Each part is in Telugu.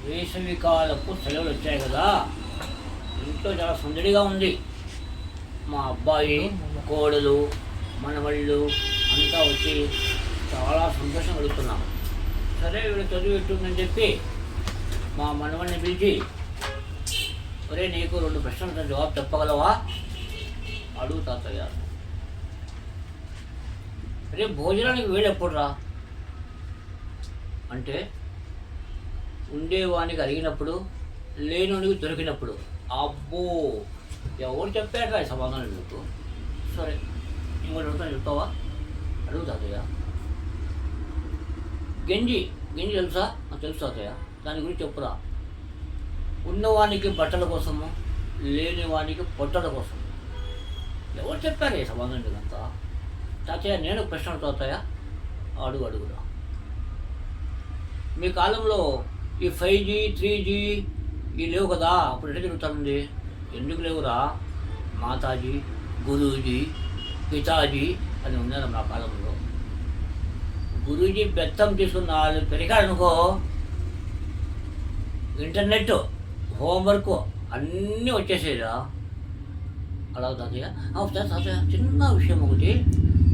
వేసవికాలపు సెలవులు వచ్చాయి కదా, ఇంట్లో చాలా సందడిగా ఉంది. మా అబ్బాయి, కోడలు, మనవళ్ళు అంతా వచ్చి చాలా సంతోషం కలుగుతున్నాం. సరే వీడు చదువు ఎట్టుందని చెప్పి మా మనవడిని పిలిచి, ఒరే నీకు 2 ప్రశ్నలకు జవాబు చెప్పగలవా అడుగు తాతయ్య. రేపు భోజనానికి వేడు ఎప్పుడు రా అంటే, ఉండేవానికి అడిగినప్పుడు, లేనుడికి దొరికినప్పుడు. అబ్బో, ఎవరు చెప్పారా ఈ సమాధానం మీకు? సరే ఇంకోటి అడుగుతాను, చెప్తావా? అడుగు తాతయ్య. గంజి తెలుసా? తెలుసు తాతయ్య, దాని గురించి చెప్పురా. ఉన్నవానికి బట్టల కోసము, లేనివానికి పొట్టల కోసం. ఎవరు చెప్పారు ఈ సమాధానం ఇదంతా? తాతయ్య నేను ప్రశ్న తాతయ్య, అడుగురా. మీ కాలంలో ఈ 5G 3G ఇవి లేవు కదా, అప్పుడు ఎట్లా జరుగుతుంది? ఎందుకు లేవురా? మాతాజీ, గురూజీ, పితాజీ అని ఉన్నారు మా కాలంలో. గురూజీ బెత్తం తీసుకున్న వాళ్ళు పెరిగాడనుకో, ఇంటర్నెట్, హోంవర్క్ అన్నీ వచ్చేసేదా. అలా తాతయ్య. తాతయ్య చిన్న విషయం ఒకటి,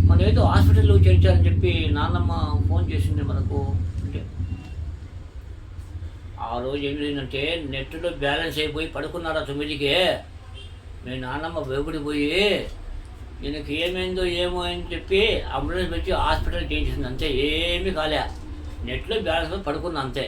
మనం ఏదో హాస్పిటల్లో చేర్చారని చెప్పి నాన్నమ్మ ఫోన్ చేసింది మనకు. అంటే ఆ రోజు ఏం జరిగిందంటే, నెట్లో బ్యాలెన్స్ అయిపోయి పడుకున్నారా 9కే. మీ నాన్నమ్మ భయపడిపోయి ఈయనకి ఏమైందో ఏమో అని చెప్పి అంబులెన్స్ వచ్చి హాస్పిటల్ చేయించింది. అంతే, ఏమీ కాలే, నెట్లో బ్యాలెన్స్ పడుకున్నా అంతే.